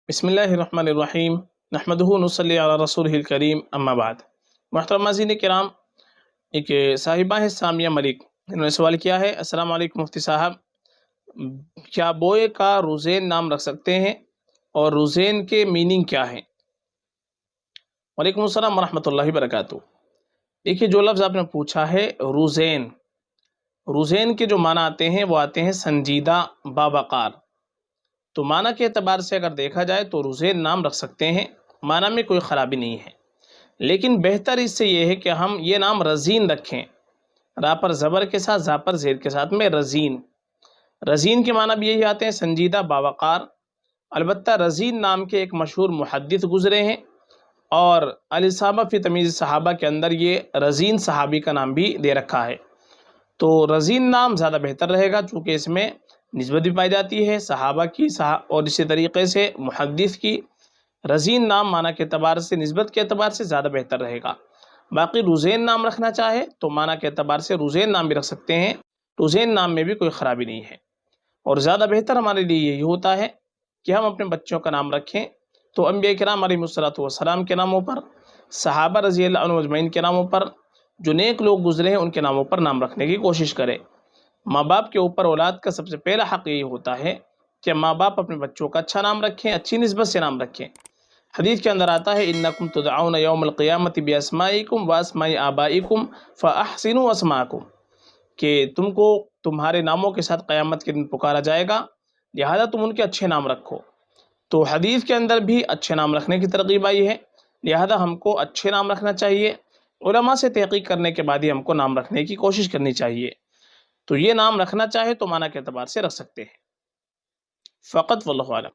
بسم اللہ الرحمن الرحیم نحمدہ نصلی علی رسولہ الکریم اما بعد۔ محترم ناظرین کرام، ایک صاحبہ ہے سامیہ ملک، انہوں نے سوال کیا ہے: السلام علیکم مفتی صاحب، کیا بوئے کا روزین نام رکھ سکتے ہیں اور روزین کے میننگ کیا ہیں؟ وعلیکم السلام ورحمۃ اللہ وبرکاتہ۔ دیکھیے، جو لفظ آپ نے پوچھا ہے روزین، روزین کے جو معنی آتے ہیں وہ آتے ہیں سنجیدہ، باوقار۔ تو معنی کے اعتبار سے اگر دیکھا جائے تو روزین نام رکھ سکتے ہیں، معنی میں کوئی خرابی نہیں ہے، لیکن بہتر اس سے یہ ہے کہ ہم یہ نام رزین رکھیں، را پر زبر کے ساتھ، زا پر زیر کے ساتھ میں رزین۔ رزین کے معنی بھی یہی آتے ہیں، سنجیدہ، باوقار۔ البتہ رزین نام کے ایک مشہور محدث گزرے ہیں، اور الاصابہ فی تمیز صحابہ کے اندر یہ رزین صحابی کا نام بھی دے رکھا ہے۔ تو رزین نام زیادہ بہتر رہے گا، چونکہ اس میں نسبت بھی پائی جاتی ہے صحابہ کی، اور اسی طریقے سے محدث کی۔ رزین نام معنی کے اعتبار سے، نسبت کے اعتبار سے زیادہ بہتر رہے گا۔ باقی روزین نام رکھنا چاہے تو معنی کے اعتبار سے روزین نام بھی رکھ سکتے ہیں، روزین نام میں بھی کوئی خرابی نہیں ہے، اور زیادہ بہتر ہمارے لیے یہی ہوتا ہے کہ ہم اپنے بچوں کا نام رکھیں تو انبیاء کرام علیہ الصلوۃ والسلام کے ناموں پر، صحابہ رضی اللہ عنہم اجمعین کے ناموں پر، جو نیک لوگ گزرے ہیں ان کے ناموں پر نام رکھنے کی کوشش کرے۔ ماں باپ کے اوپر اولاد کا سب سے پہلا حق یہی ہوتا ہے کہ ماں باپ اپنے بچوں کا اچھا نام رکھیں، اچھی نسبت سے نام رکھیں۔ حدیث کے اندر آتا ہے: انکم تدعون یوم القیامۃ باسمائکم واسماء آبائکم فاحسنوا اسماءکم، کہ تم کو تمہارے ناموں کے ساتھ قیامت کے دن پکارا جائے گا، لہذا تم ان کے اچھے نام رکھو۔ تو حدیث کے اندر بھی اچھے نام رکھنے کی ترغیب آئی ہے، لہذا ہم کو اچھے نام رکھنا چاہیے۔ علماء سے تحقیق کرنے کے بعد ہی ہم کو نام رکھنے کی کوشش کرنی چاہیے۔ تو یہ نام رکھنا چاہے تو معنی کے اعتبار سے رکھ سکتے ہیں، فقط واللہ اعلم۔